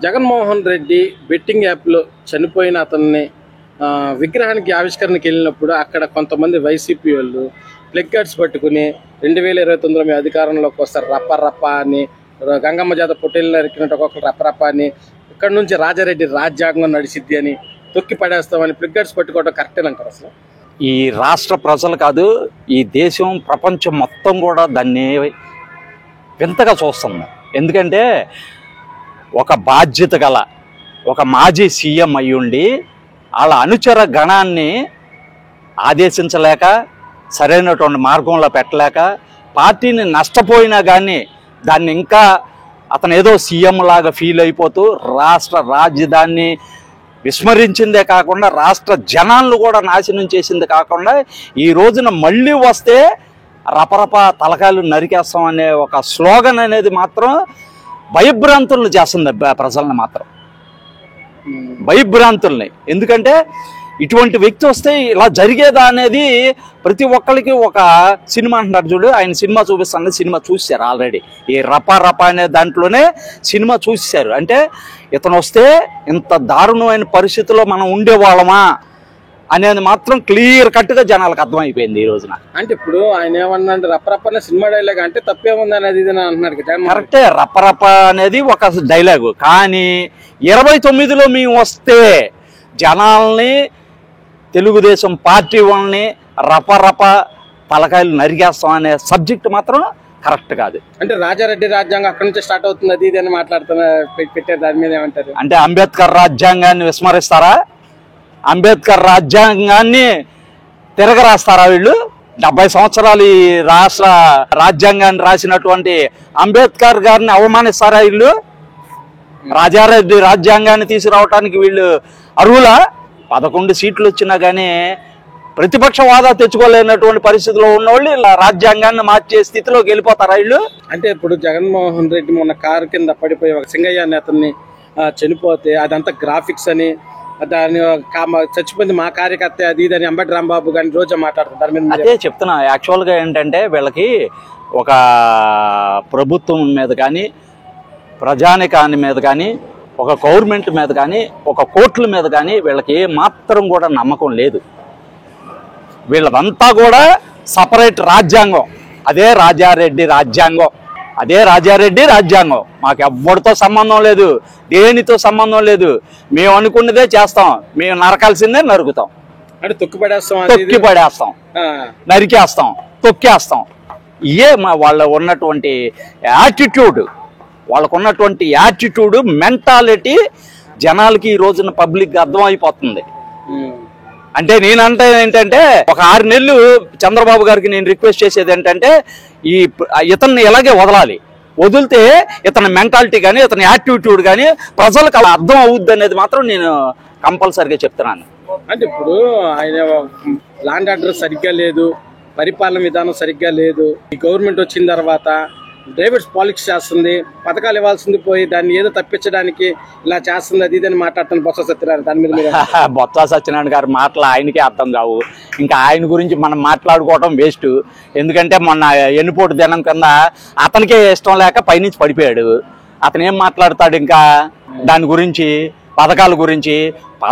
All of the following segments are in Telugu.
జగన్మోహన్ రెడ్డి బెట్టింగ్ యాప్లో చనిపోయిన అతన్ని విగ్రహానికి ఆవిష్కరణకి వెళ్ళినప్పుడు అక్కడ కొంతమంది వైసీపీ వాళ్ళు ప్లగ్ కార్డ్స్ పట్టుకుని 2029 మీ అధికారంలోకి వస్తారు రప్ప రప్ప అని, గంగమ్మ జాత పొట్టేళ్ళు నరికినట్టు ఒక్కొక్కరు రప్ప రప్ప అని, ఇక్కడ నుంచి రాజారెడ్డి రాజ్యాంగం నడిచిద్ది అని తొక్కి పడేస్తామని ప్లగ్ కార్డ్స్ పట్టుకోవడం కరెక్టే అంటారు. అసలు ఈ రాష్ట్ర ప్రజలు కాదు, ఈ దేశం ప్రపంచం మొత్తం కూడా దాన్ని వింతగా చూస్తుంది. ఎందుకంటే ఒక బాధ్యత గల ఒక మాజీ సీఎం అయ్యుండి వాళ్ళ అనుచర గణాన్ని ఆదేశించలేక, సరైనటువంటి మార్గంలో పెట్టలేక, పార్టీని నష్టపోయినా కానీ దాన్ని ఇంకా అతను ఏదో సీఎం లాగా ఫీల్ అయిపోతూ రాష్ట్ర రాజధానిని విస్మరించిందే కాకుండా రాష్ట్ర జనాలను కూడా నాశనం చేసింది కాకుండా ఈ రోజున మళ్ళీ వస్తే రపరప తలకాయలు నరికేస్తాం అనే ఒక స్లోగన్ అనేది మాత్రం భయభ్రాంతులను చేస్తుంది. ప్రజల్ని మాత్రం భయభ్రాంతుల్ని. ఎందుకంటే ఇటువంటి వ్యక్తి వస్తే ఇలా జరిగేదా అనేది ప్రతి ఒక్కరికి ఒక సినిమా అంటున్నారు చూడు, ఆయన సినిమా చూపిస్తాను, సినిమా చూశారు ఆల్రెడీ. ఈ రపా రపా అనే దాంట్లోనే సినిమా చూశారు. అంటే ఇతను వస్తే ఇంత దారుణమైన పరిస్థితిలో మనం ఉండేవాళ్ళమా అనేది మాత్రం క్లియర్ కట్గా జనాలకు అర్థమైపోయింది ఈ రోజున. అంటే ఇప్పుడు ఆయన ఏమన్నా రప్పరప్ప సినిమా డైలాగ్ అంటే తప్పేముంది అనేది అంటున్నాడు. కరెక్టే, రప్పరప్ప అనేది ఒక డైలాగు. కానీ 29లో మేము వస్తే జనాల్ని, తెలుగుదేశం పార్టీ వాళ్ళని రపరప తలకాయలు నరికేస్తాం అనే సబ్జెక్ట్ మాత్రం కరెక్ట్ కాదు. అంటే రాజారెడ్డి రాజ్యాంగం అక్కడి నుంచి స్టార్ట్ అవుతుంది అది ఇది అని మాట్లాడుతున్నా పెట్టారు. దాని మీద ఏమంటారు? అంటే అంబేద్కర్ రాజ్యాంగాన్ని విస్మరిస్తారా? అంబేద్కర్ రాజ్యాంగాన్ని తిరగరాస్తారా వీళ్ళు? 70 సంవత్సరాలు ఈ రాష్ట్ర రాజ్యాంగాన్ని రాసినటువంటి అంబేద్కర్ గారిని అవమానిస్తారా వీళ్ళు? రాజారెడ్డి రాజ్యాంగాన్ని తీసుకురావటానికి వీళ్ళు అర్హులా? 11 సీట్లు వచ్చినా కానీ ప్రతిపక్ష హోదా తెచ్చుకోలేనటువంటి పరిస్థితిలో ఉన్నవాళ్ళు ఇలా రాజ్యాంగాన్ని మార్చే స్థితిలోకి వెళ్ళిపోతారా వీళ్ళు? అంటే ఇప్పుడు జగన్మోహన్ రెడ్డి మొన్న కారు కింద పడిపోయి ఒక సింగయ్య అనే అతన్ని చనిపోతే అదంతా గ్రాఫిక్స్ అని, దాని చచ్చిపోయింది మా కార్యకర్త అది ఇది అని అంబటి రాంబాబు గారిని రోజు మాట్లాడుతుంటారు. అదే చెప్తున్నా. యాక్చువల్గా ఏంటంటే వీళ్ళకి ఒక ప్రభుత్వం మీద కానీ, ప్రజానికాని మీద కానీ, ఒక గవర్నమెంట్ మీద కానీ, ఒక కోర్టుల మీద కానీ వీళ్ళకి ఏమాత్రం కూడా నమ్మకం లేదు. వీళ్ళదంతా కూడా సపరేట్ రాజ్యాంగం, అదే రాజారెడ్డి రాజ్యాంగం, అదే రాజారెడ్డి రాజ్యాంగం. మాకు ఎవ్వరితో సంబంధం లేదు, దేనితో సంబంధం లేదు. మేము అనుకున్నదే చేస్తాం, మేము నరకాల్సిందే నరుకుతాం, అంటే తొక్కి పడేస్తాం, నరికేస్తాం, తొక్కేస్తాం. ఇయే వాళ్ళ ఉన్నటువంటి యాటిట్యూడ్, వాళ్ళకు ఉన్నటువంటి యాటిట్యూడ్, మెంటాలిటీ జనాలకి ఈ రోజున పబ్లిక్ అర్థమైపోతుంది. అంటే నేనంటే ఏంటంటే ఒక 6 నెలలు చంద్రబాబు గారికి నేను రిక్వెస్ట్ చేసేది ఏంటంటే ఇతన్ని ఇలాగే వదలాలి. వదిలితే ఇతని మెంటాలిటీ కానీ, ఇతని యాటిట్యూడ్ కానీ ప్రజలకు అలా అర్థం అవుద్ది అనేది మాత్రం నేను కంపల్సరీగా చెప్తున్నాను. అంటే ఇప్పుడు ఆయన ల్యాండ్ ఆర్డర్ సరిగ్గా లేదు, పరిపాలన విధానం సరిగ్గా లేదు. ఈ గవర్నమెంట్ వచ్చిన తర్వాత డ్రైవర్స్ పాలిటిక్స్ చేస్తుంది, పథకాలు ఇవ్వాల్సింది పోయి దాన్ని ఏదో తప్పించడానికి ఇలా చేస్తుంది అది ఇదని మాట్లాడుతున్న బొత్స సత్యనారాయణ. దాని మీద బొత్స సత్యనారాయణ గారి మాటలు ఆయనకే అర్థం కావు. ఇంకా ఆయన గురించి మనం మాట్లాడుకోవడం వేస్ట్. ఎందుకంటే మొన్న ఎన్నిపోటు దినం కింద అతనికే ఇష్టం లేక పైనుంచి పడిపోయాడు. అతను ఏం మాట్లాడతాడు ఇంకా దాని గురించి?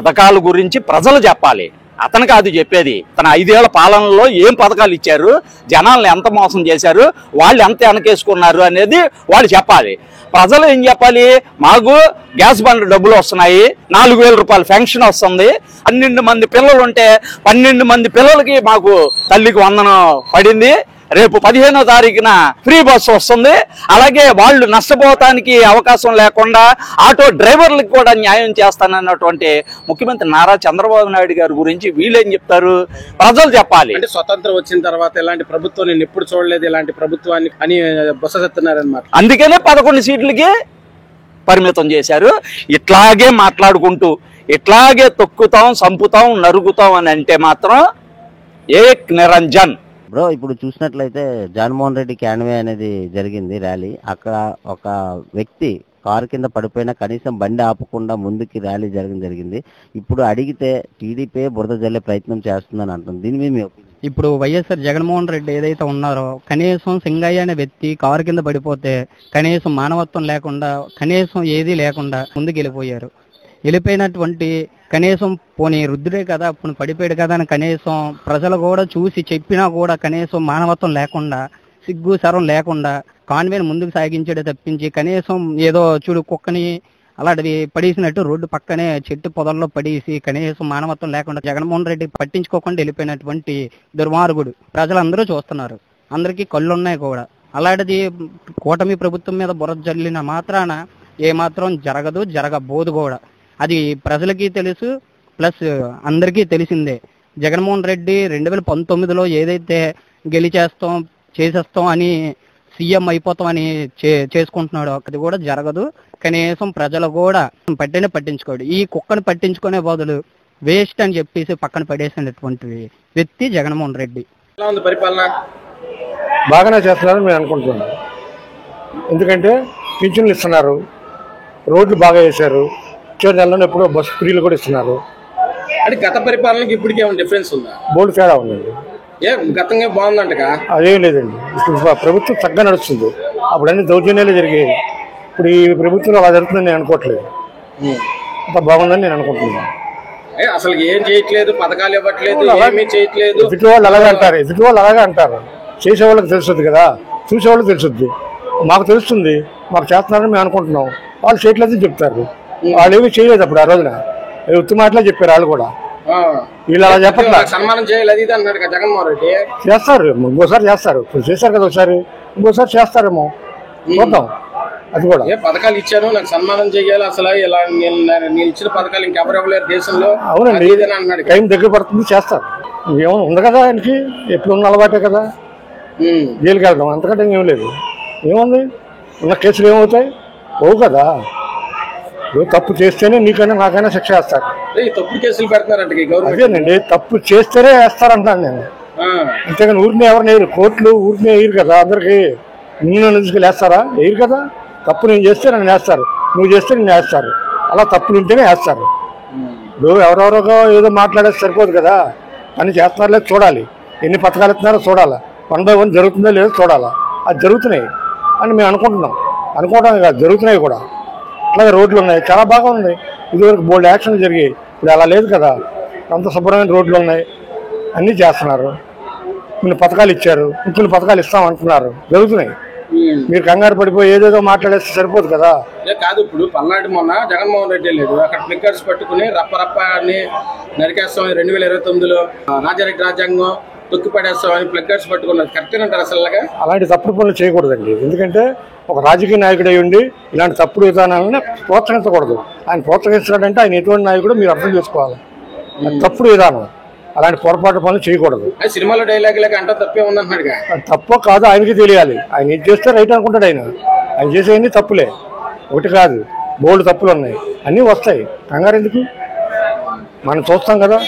పథకాల గురించి ప్రజలు చెప్పాలి, అతను కాదు చెప్పేది. తన 5 ఏళ్ల పాలనలో ఏం పథకాలు ఇచ్చారు, జనాలను ఎంత మోసం చేశారు, వాళ్ళు ఎంత వెనకేసుకున్నారు అనేది వాళ్ళు చెప్పాలి. ప్రజలు ఏం చెప్పాలి? మాకు గ్యాస్ బండ్ డబ్బులు వస్తున్నాయి, 4000 రూపాయలు పెన్షన్ వస్తుంది, 12 మంది పిల్లలు ఉంటే 12 మంది పిల్లలకి మాకు తల్లికి వందనం పడింది, రేపు 15వ తారీఖున ఫ్రీ బస్సు వస్తుంది. అలాగే వాళ్ళు నష్టపోవటానికి అవకాశం లేకుండా ఆటో డ్రైవర్లకు కూడా న్యాయం చేస్తానన్నటువంటి ముఖ్యమంత్రి నారా చంద్రబాబు నాయుడు గారి గురించి వీళ్ళేం చెప్తారు? ప్రజలు చెప్పాలి. అంటే స్వతంత్రం వచ్చిన తర్వాత ఇలాంటి ప్రభుత్వం నేను ఎప్పుడు చూడలేదు, ఇలాంటి ప్రభుత్వాన్ని అని బొత్స సత్యనారాయణ. అందుకనే 11 సీట్లకి పరిమితం చేశారు. ఇట్లాగే మాట్లాడుకుంటూ ఇట్లాగే తొక్కుతాం, సంపుతాం, నరుగుతాం అని అంటే మాత్రం ఏక్ నిరంజన్. బ్రో, ఇప్పుడు చూసినట్లయితే జగన్మోహన్ రెడ్డి క్యాన్వే అనేది జరిగింది ర్యాలీ. అక్కడ ఒక వ్యక్తి కారు కింద పడిపోయినా కనీసం బండి ఆపకుండా ముందుకి ర్యాలీ జరిగింది. ఇప్పుడు అడిగితే టీడీపీ బురద జల్లే ప్రయత్నం చేస్తుందని అంటుంది. దీని మీద మీ ఒపీనియన్? ఇప్పుడు వైఎస్ఆర్ జగన్మోహన్ రెడ్డి ఏదైతే ఉన్నారో కనీసం సింగయ్య అనే వ్యక్తి కారు కింద పడిపోతే కనీసం మానవత్వం లేకుండా కనీసం ఏదీ లేకుండా ముందుకు వెళ్ళిపోయినటువంటి కనీసం పోనీ రుద్దుడే కదా అప్పుడు పడిపోయాడు కదా అని కనీసం ప్రజలు కూడా చూసి చెప్పినా కూడా కనీసం మానవత్వం లేకుండా సిగ్గు శరం లేకుండా కాన్వేని ముందుకు సాగించాడే తప్పించి కనీసం ఏదో చూడు కుక్కని అలాంటిది పడేసినట్టు రోడ్డు పక్కనే చెట్టు పొదల్లో పడేసి కనీసం మానవత్వం లేకుండా జగన్మోహన్ రెడ్డి పట్టించుకోకుండా వెళ్ళిపోయినటువంటి దుర్మార్గుడు ప్రజలందరూ చూస్తున్నారు, అందరికీ కళ్ళున్నాయి కూడా. అలాంటిది కూటమి ప్రభుత్వం మీద బురద జల్లిన మాత్రాన ఏమాత్రం జరగబోదు కూడా. అది ప్రజలకి తెలుసు, ప్లస్ అందరికీ తెలిసిందే. జగన్మోహన్ రెడ్డి 2019లో ఏదైతే గెలిచేస్తాం చేసేస్తాం అని సీఎం అయిపోతామని చేసుకుంటున్నాడు, అది కూడా జరగదు. కనీసం ప్రజలు కూడా పట్టించుకోడు. ఈ కుక్కను పట్టించుకునే బదులు వేస్ట్ అని చెప్పేసి పక్కన పడేసినటువంటి వ్యక్తి జగన్మోహన్ రెడ్డి. ఎలా ఉంది పరిపాలన? బాగానే చేస్తున్నారని మేము అనుకుంటున్నాం. ఎందుకంటే పింఛన్లు ఇస్తున్నారు, రోడ్లు బాగా వేశారు, వచ్చే నెలలో ఎప్పుడో బస్సు ఫ్రీలు కూడా ఇస్తున్నారు. అంటే గత పరిపాలనకి ఇప్పటికి ఏమైనా డిఫరెన్స్ ఉందా? బోర్డు తేడా ఉందండి. గతంగా బాగుందంటగా? అదేం లేదండి. ఇప్పుడు ప్రభుత్వం చక్కగా నడుస్తుంది. అప్పుడు అన్ని దౌర్జన్యాలు జరిగాయి. ఇప్పుడు ఈ ప్రభుత్వం అలా జరుగుతుందని నేను అనుకోవట్లేదు. అంత బాగుందని నేను అనుకుంటున్నాను. అసలు ఏం చేయట్లేదు, పథకాలు ఇవ్వట్లేదు, ఏమీ చేయట్లేదు. ఎదుటి వాళ్ళు అలాగే అంటారు. చేసేవాళ్ళకి తెలుస్తుంది కదా, చూసేవాళ్ళకి తెలుస్తుంది. మాకు తెలుస్తుంది, మాకు చేస్తున్నారని మేము అనుకుంటున్నాం. వాళ్ళు చేయట్లేదని చెప్తారు. వాళ్ళు ఏమీ చేయలేదు అప్పుడు ఆ రోజున, ఉత్తి మాటలే చెప్పారు వాళ్ళు కూడా. వీళ్ళు అలా చెప్పట్లా. సన్మానం చేయాలి అది ఇది అన్నాడు జగన్మోహన్ రెడ్డి. చేస్తారు, ఇంకోసారి చేస్తారు. ఇప్పుడు చేశారు కదా ఒకసారి, ఇంకోసారి చేస్తారేమో చూద్దాం. అది కూడా పథకాలు ఇచ్చాను, నాకు సన్మానం చేయాలి, అసలు ఇలా నేను ఇచ్చిన పథకాలు ఇంకెవరు ఇవ్వలేరు దేశంలో. అవునండి, టైం దగ్గర పడుతుంది, చేస్తారు. ఏమో ఉంది కదా ఆయనకి, ఎప్పుడు ఉన్న అలవాటే కదా. జైలుకి వెళ్దాం, అంతకంటే ఏం లేదు. ఏముంది, ఉన్న కేసులు ఏమవుతాయి? పోవు కదా. తప్పు చేస్తేనే నీకైనా నాకైనా శిక్ష వేస్తారు. తప్పుడు కేసులు పెడతారంట. అదేనండి, తప్పు చేస్తేనే వేస్తారంటాను నేను. అంతేగాని ఊరిని ఎవరిని వేయరు, కోర్టులు ఊరిని వేయరు కదా. అందరికి నిన్ను తీసుకెళ్ళి వేస్తారా? వేయరు కదా. తప్పు నేను చేస్తే నన్ను వేస్తారు, నువ్వు చేస్తే నిన్ను వేస్తారు. అలా తప్పులు ఉంటేనే వేస్తారు. ఇప్పుడు ఎవరెవరో ఏదో మాట్లాడేది సరిపోదు కదా. అని చేస్తున్నారో లేదు చూడాలి, ఎన్ని పథకాలు ఇస్తున్నారో చూడాలా, 1 by 1 జరుగుతుందో లేదో చూడాలా. అది జరుగుతున్నాయి అని మేము అనుకోవడం కాదు, జరుగుతున్నాయి కూడా. అలాగే రోడ్లు ఉన్నాయి, చాలా బాగా ఉన్నాయి. ఇదివరకు బోల్డ్ యాక్షన్ జరిగాయి, ఇప్పుడు అలా లేదు కదా. అంత శుభ్రమైన రోడ్లు ఉన్నాయి, అన్నీ చేస్తున్నారు. కొన్ని పథకాలు ఇచ్చారు, ఇంకొన్ని పథకాలు ఇస్తామంటున్నారు, జరుగుతున్నాయి. మీరు కంగారు పడిపోయి ఏదేదో మాట్లాడేస్తే సరిపోదు కదా. కాదు, ఇప్పుడు పల్నాడు మొన్న జగన్మోహన్ రెడ్డి లేదు, అక్కడ ఫ్లిక్కర్స్ పట్టుకుని రప్ప అని నరికేస్తాం 2029లో రాజారెడ్డి రాజ్యాంగం తొక్కి పడేస్తామని ఫ్లిక్కర్స్ పట్టుకున్నారు. కరెక్ట్ అంటారు అసలు? అలాంటి తప్పుడు పనులు చేయకూడదండి. ఎందుకంటే ఒక రాజకీయ నాయకుడు అయి ఉండి ఇలాంటి తప్పుడు విధానాలను ప్రోత్సహించకూడదు. ఆయన ప్రోత్సహిస్తున్నాడంటే ఆయన ఎటువంటి నాయకుడు మీరు అర్థం చేసుకోవాలి. తప్పుడు విధానం, అలాంటి పొరపాటు పనులు చేయకూడదు. సినిమాలో డైలాగ్ లాగా అంటే తప్పే ఉందంటున్నాడు. తప్పో కాదు ఆయనకి తెలియాలి. ఆయన ఏం చేస్తే రైట్ అనుకుంటాడు. ఆయన చేసేవన్నీ తప్పులే, ఒకటి కాదు, బోల్డ్ తప్పులు ఉన్నాయి, అన్నీ వస్తాయి. కంగారు ఎందుకు, మనం చూస్తాం కదా.